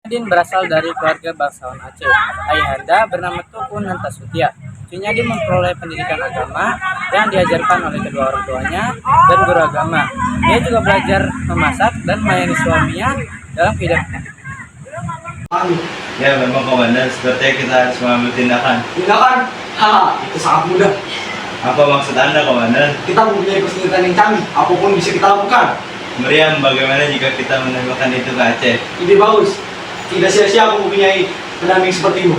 Din berasal dari keluarga bangsawan Aceh. Ayahanda bernama Tukun Nantasutia. Cucunya dia memperoleh pendidikan agama yang diajarkan oleh kedua orang tuanya dan guru agama. Dia juga belajar memasak dan melayani suaminya dalam kehidupan. Ya memang komandan, sepertinya kita harus mengambil tindakan. Tindakan? Haha, itu sangat mudah. Apa maksud Anda komandan? Kita mempunyai kesulitan yang canggih, apapun bisa kita lakukan. Meriam, bagaimana jika kita menembakkan itu ke Aceh? Ide bagus. Tidak sia-sia aku mempunyai pendamping sepertimu.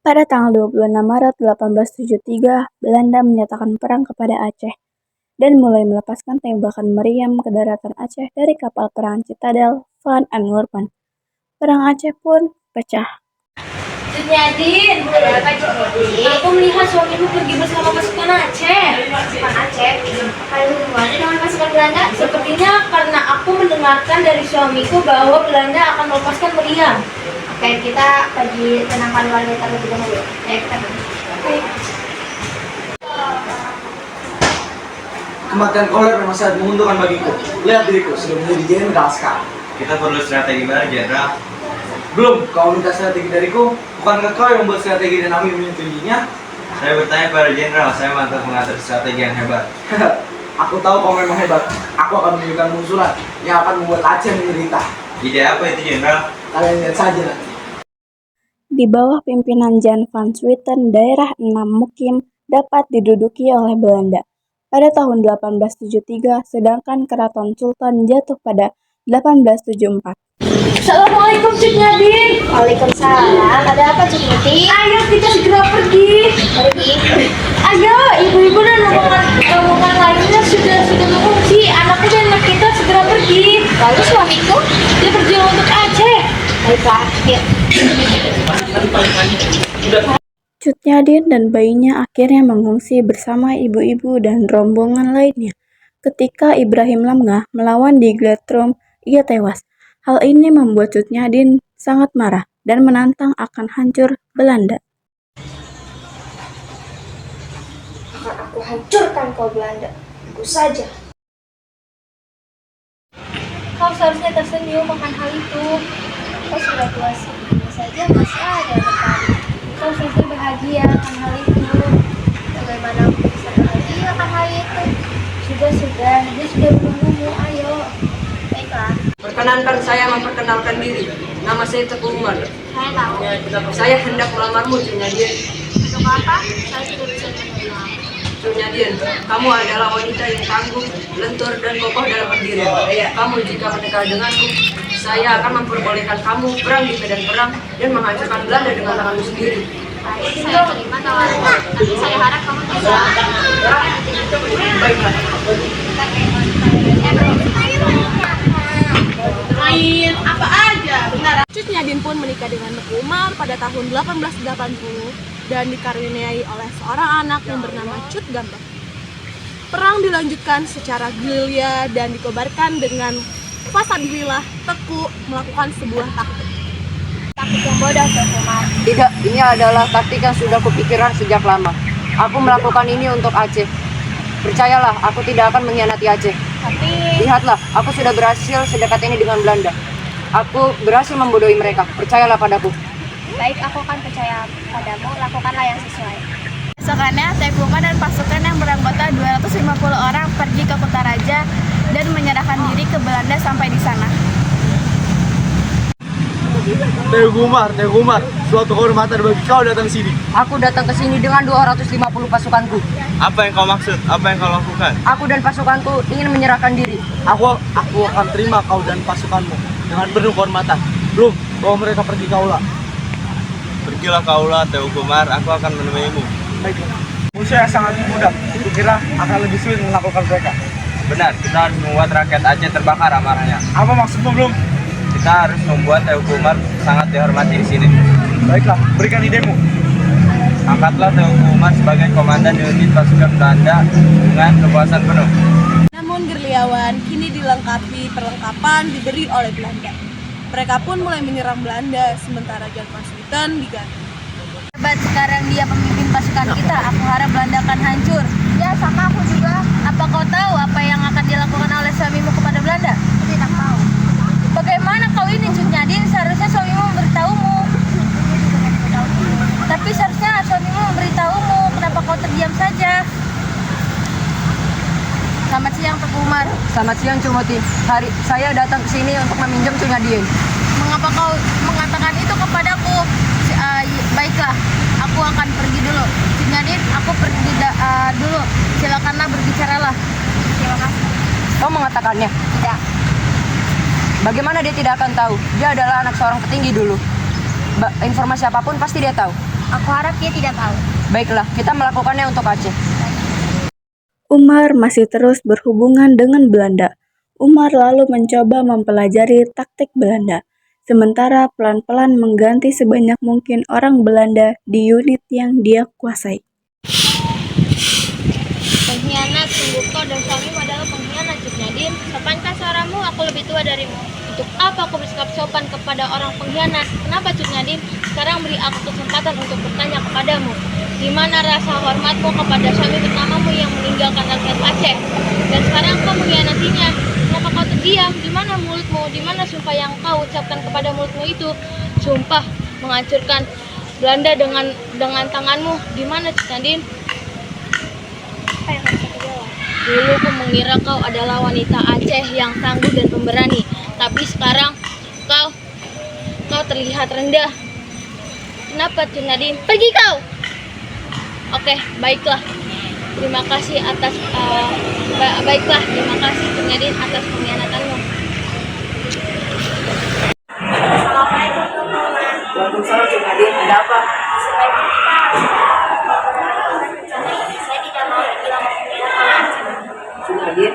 Pada tanggal 26 Maret 1873, Belanda menyatakan perang kepada Aceh dan mulai melepaskan tembakan meriam ke daratan Aceh dari kapal perang Citadel Van Antwerpen. Perang Aceh pun pecah. Nyadin, ada apa Cik? Aku melihat suamiku pergi bersama pasukan Aceh. Pasukan Aceh? Ada hubungannya dengan pasukan Belanda? Sepertinya karena aku mendengarkan dari suamiku bahwa Belanda akan melepaskan meriam. Oke, kita pergi tenangkan warga terlebih dahulu. Ayo kita pergi. Kematian Kohler memang sangat menguntungkan bagiku. Lihat diriku, sudah menjadi jenderal sekarang. Kita perlu strategi baru, Jenderal. Belum, kau minta strategi dariku? Bukankah kau yang membuat strategi dan kami menyetujuinya? Saya bertanya pada Jenderal, saya mantap mengatur strategi yang hebat. Aku tahu kau memang hebat. Aku akan menunjukkan usulan yang akan membuat Aceh menderita. Ide apa itu, Jenderal? Kalian lihat saja nanti. Di bawah pimpinan Jan van Swieten, daerah 6 Mukim dapat diduduki oleh Belanda pada tahun 1873, sedangkan Keraton Sultan jatuh pada 1874. Assalamualaikum Cik Nyadin. Waalaikumsalam. Ada apa Cik Muti? Ayo kita segera pergi. Pergi. Ayo, ibu-ibu dan rombongan lainnya sudah mengungsi. Anakku dan anak kita segera pergi. Lalu suamiku? Dia berjuang untuk Aceh. Baiklah, yuk. Cut Nyadin dan bayinya akhirnya mengungsi bersama ibu-ibu dan rombongan lainnya. Ketika Ibrahim Lamngah melawan di Gletrom, ia tewas. Hal ini membuat Cut Nyadin sangat marah dan menantang akan hancur Belanda. Akan aku hancurkan kau Belanda. Tunggu saja. Kau seharusnya tersenyum akan hal itu. Kau sudah tua segini saja masih ada bertani. Kau seharusnya bahagia akan hal itu. Bagaimana aku bisa bahagia akan hal itu? Sudah, dia sudah menunggumu. Ayo. Baiklah. Perkenankan saya memperkenalkan diri. Nama saya Teguh Umar. Saya tahu. Saya hendak melamarmu, Cuk Nyadin. Untuk apa? Saya tidak bisa menerima. Cuk Nyadin, kamu adalah wanita yang tangguh, lentur, dan kokoh dalam pendirian. Kamu jika menikah denganku, saya akan memperbolehkan kamu perang di medan perang dan menghancurkan Belanda dengan tanganmu sendiri. Baik, saya terima tawaran. Tapi saya harap kamu bisa. Baiklah. Main apa aja, benar. Cut Nyadin pun menikah dengan Teguh Umar pada tahun 1880 dan dikaruniai oleh seorang anak yang bernama Cut Gambak. Perang dilanjutkan secara gerilya dan dikobarkan dengan Fasadilah Teguh melakukan sebuah taktik. Taktik yang bodoh, Teguh Umar. Tidak, ini adalah taktik yang sudah kupikirkan sejak lama. Aku melakukan ini untuk Aceh. Percayalah, aku tidak akan mengkhianati Aceh. Tapi Lihatlah, aku sudah berhasil sedekat ini dengan Belanda. Aku berhasil membodohi mereka. Percayalah padaku. baik, aku akan percaya padamu. Lakukanlah yang sesuai. Besokannya, Teguh Umar dan pasukan yang beranggota 250 orang pergi ke Kutaraja dan menyerahkan diri ke Belanda sampai di sana. Teguh Umar, suatu kehormatan bagi kau datang sini. Aku datang ke sini dengan 250 pasukanku. Apa yang kau maksud? Apa yang kau lakukan? Aku dan pasukanku ingin menyerahkan diri. Aku akan terima kau dan pasukanmu dengan penuh kehormatan. Belum, bawa mereka pergi kaulah. Pergilah kaulah, Teguh Umar, aku akan menemanimu. Baiklah. Musuh yang sangat mudah. Kukira akan lebih sulit melakukan mereka. Benar, kita harus membuat rakyat Aceh terbakar amarahnya. Apa maksudmu belum? Kita harus membuat Teguh Umar sangat dihormati di sini. Baiklah, berikan idemu. Angkatlah Teguh Umar sebagai komandan unit pasukan Belanda dengan kepuasan penuh. Namun gerilyawan kini dilengkapi perlengkapan diberi oleh Belanda. Mereka pun mulai menyerang Belanda, sementara Jan van Swieten diganti. Hebat, sekarang dia pemimpin pasukan kita. Aku harap Belanda akan hancur. Ya, sama aku juga. Apa kau tahu apa yang akan dilakukan oleh suamimu kepada Belanda? Aku tidak tahu. Bagaimana Bagaimana kau ini Cut Nyadin? Seharusnya suamimu memberitahumu. Tapi seharusnya suamimu memberitahumu. Kenapa kau terdiam saja? Selamat siang Teguh Umar. Selamat siang Cumoti. Saya datang ke sini untuk meminjam Cut Nyadin. Mengapa kau mengatakan itu kepadaku? Baiklah, aku akan pergi dulu. Cut Nyadin, aku pergi dulu. Silakanlah berbicaralah. Terima kasih. Kau mengatakannya? Tidak. Bagaimana dia tidak akan tahu? Dia adalah anak seorang petinggi dulu. Informasi apapun pasti dia tahu. Aku harap dia tidak tahu. Baiklah, kita melakukannya untuk Aceh. Umar masih terus berhubungan dengan Belanda. Umar lalu mencoba mempelajari taktik Belanda, sementara pelan-pelan mengganti sebanyak mungkin orang Belanda di unit yang dia kuasai. Pengkhianat, sungguh kau dan suamimu adalah pengkhianat Cut Nyadin. Sopankah suaramu? Aku lebih tua darimu. Untuk apa aku bersikap sopan kepada orang pengkhianat? Kenapa Cut Nyadin? Sekarang beri aku kesempatan untuk bertanya kepadamu. Di mana rasa hormatmu kepada suami pertamamu yang meninggalkan rakyat Aceh? Dan sekarang kau mengkhianatinya. Kenapa kau terdiam? Di mana mulutmu? Di mana sumpah yang kau ucapkan kepada mulutmu itu? Sumpah menghancurkan Belanda dengan tanganmu. Di mana Cut Nyadin? Apa yang harus aku jawab? Dulu aku mengira kau adalah wanita Aceh yang tangguh dan pemberani. Tapi sekarang kau terlihat rendah. Kenapa Cut Nyadin? Pergi kau! Oke, baiklah. Terima kasih atas terima kasih Cut Nyadin atas pengkhianatanmu. Waalaikumsalam Cut Nyadin, ada apa? Saya tidak mau dibilang pengkhianat. Cut Nyadin,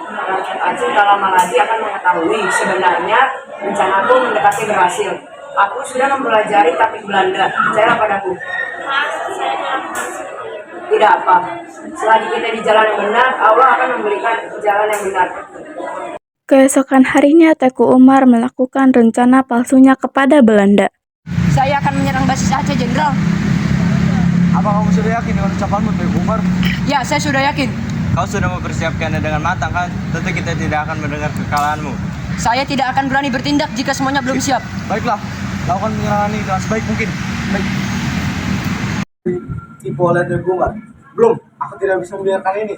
rakyat Aceh tak lama lagi akan mengetahui sebenarnya rencanaku mendekati berhasil. Aku sudah mempelajari taktik Belanda. Percayalah padaku. Tidak apa. Selagi kita di jalan yang benar, Allah akan memberikan jalan yang benar. Keesokan harinya Teguh Umar melakukan rencana palsunya kepada Belanda. Saya akan menyerang basis Aceh, Jenderal. Apa kamu sudah yakin dengan ucapanmu, Teguh Umar? Ya, saya sudah yakin. Kau sudah mempersiapkannya dengan matang kan? Tentu kita tidak akan mendengar kekalahanmu. Saya tidak akan berani bertindak jika semuanya belum siap. Baiklah, lakukan penyerangan ini dengan sebaik mungkin. Baik. Tipu oleh Teguh Umar. Belum, aku tidak bisa membiarkan ini.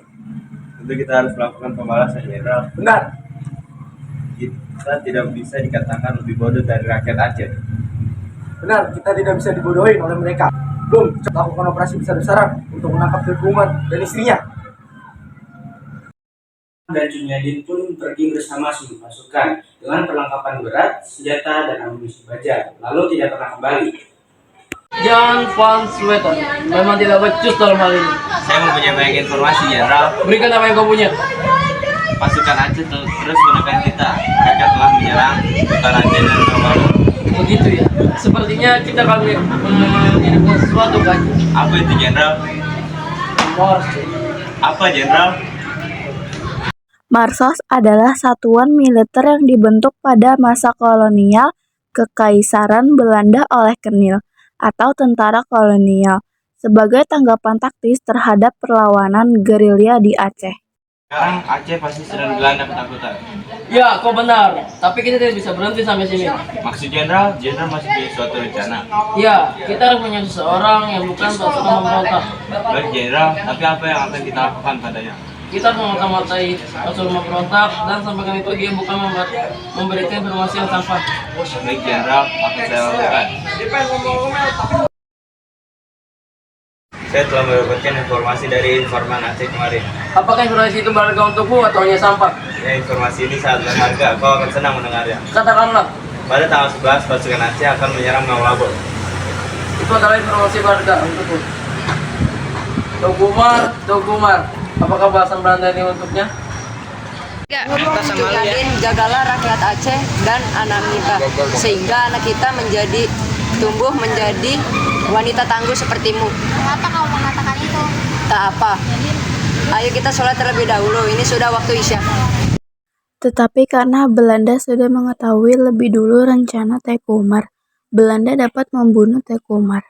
Tentu kita harus melakukan pembalasan, Jenderal. Benar. Kita tidak bisa dikatakan lebih bodoh dari rakyat Aceh. Benar, kita tidak bisa dibodohin oleh mereka. Belum, cepat lakukan operasi besar-besaran untuk menangkap Teguh Umar dan istrinya. Dan Cut Nyadin pun pergi bersama seluruh pasukan dengan perlengkapan berat, senjata, dan amunisi baja, lalu tidak pernah kembali. Jan Van Sweter memang tidak becus dalam hal ini. Saya mempunyai banyak informasi, Jenderal. Berikan apa yang kau punya. Pasukan Aceh terus menekan kita. Mereka telah menyerang kota Aceh dan Palu. Begitu ya. Sepertinya kita akan mengirimkan sesuatu kan. Apa itu, Jenderal? Morse. Apa, Jenderal? Marsos adalah satuan militer yang dibentuk pada masa kolonial Kekaisaran Belanda oleh Kenil atau tentara kolonial sebagai tanggapan taktis terhadap perlawanan gerilya di Aceh. Sekarang Aceh pasti sedang dilanda ketakutan. Ya, kau benar. Tapi kita tidak bisa berhenti sampai sini. Maksud Jenderal masih punya suatu rencana. Ya, kita harus punya seseorang yang bukan pasukan pemberontak. Baik, Jenderal, tapi apa yang akan kita lakukan padanya? Kita harus memata-matai pasukan pemberontak dan sampai kami pergi bukan memberikan informasi yang sampah. Baik, Jenderal, akan saya lakukan. Saya telah mendapatkan informasi dari informan Aceh kemarin. Apakah informasi itu berharga untukmu atau hanya sampah? Ya, informasi ini sangat berharga. Kau akan senang mendengarnya. Katakanlah, Pada tanggal 11, pasukan Aceh akan menyerang Maulabo. itu adalah informasi berharga untukku. Teguh Umar, apakah bahasan Belanda ini untuknya? Cut Nyadin, jagalah rakyat Aceh dan anak kita, sehingga anak kita tumbuh menjadi wanita tangguh sepertimu. Mengapa kau mengatakan itu? Tak apa. Ayo kita sholat terlebih dahulu. Ini sudah waktu Isya. Tetapi karena Belanda sudah mengetahui lebih dulu rencana Teguh Umar, Belanda dapat membunuh Teguh Umar.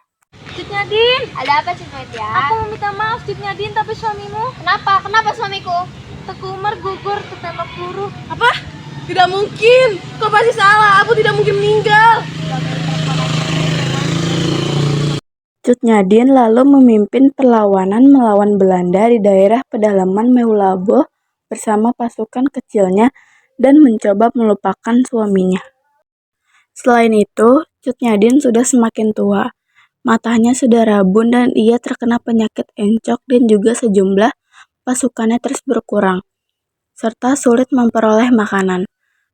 Cut Nyadin, ada apa Cut Nyadin? Aku meminta maaf Cut Nyadin, tapi suamimu. Kenapa? Kenapa suamiku? Teguh Umar gugur tertembak peluru. Apa? Tidak mungkin, kau pasti salah, aku tidak mungkin meninggal. Cut Nyadin lalu memimpin perlawanan melawan Belanda di daerah pedalaman Meulabo bersama pasukan kecilnya dan mencoba melupakan suaminya. Selain itu, Cut Nyadin sudah semakin tua. Matanya sudah rabun dan ia terkena penyakit encok dan juga sejumlah pasukannya terus berkurang, serta sulit memperoleh makanan.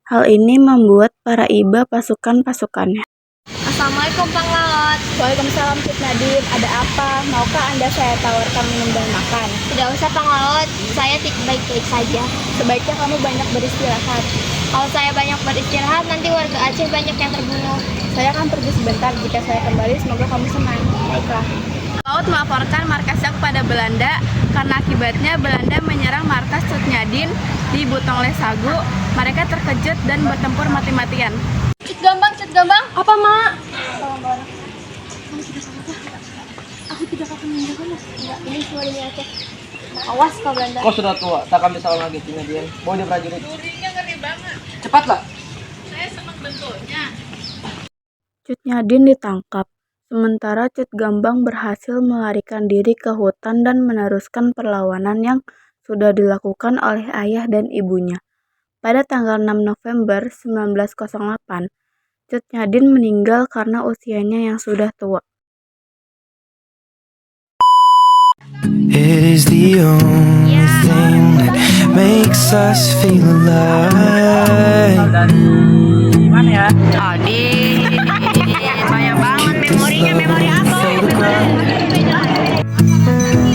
Hal ini membuat para iba pasukannya. Assalamualaikum Kang Laot. Waalaikumsalam Cut Nyadin, ada apa? Maukah Anda saya tawarkan minum dan makan? Tidak usah Kang Laot, saya baik-baik saja. Sebaiknya kamu banyak beristirahat. Kalau saya banyak beristirahat, nanti warga Aceh banyak yang terbunuh. Saya akan pergi sebentar, jika saya kembali semoga kamu senang. Baiklah. Laut melaporkan markasnya kepada Belanda karena akibatnya Belanda menyerang markas Cut Nyadin di Butong Lesagu. Mereka terkejut dan bertempur mati-matian. Cut Gambang. Apa, Mak? Aku tidak akan meninggalkanmu. Enggak, ini suaranya Aceh. Awas kau Belanda. Kau sudah tua, tak akan bisa lagi Cut Nyadin. Bawa dia prajurit. Cepatlah. Cut Nyadin ditangkap, sementara Cut Gambang berhasil melarikan diri ke hutan dan meneruskan perlawanan yang sudah dilakukan oleh ayah dan ibunya. Pada tanggal 6 November 1908, Cut Nyadin meninggal karena usianya yang sudah tua. It is the only thing that makes us feel alive. Dari mana ya? Banyak banget memorinya, memori apa?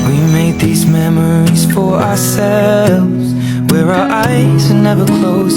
We make these memories for ourselves, where our eyes are never closed.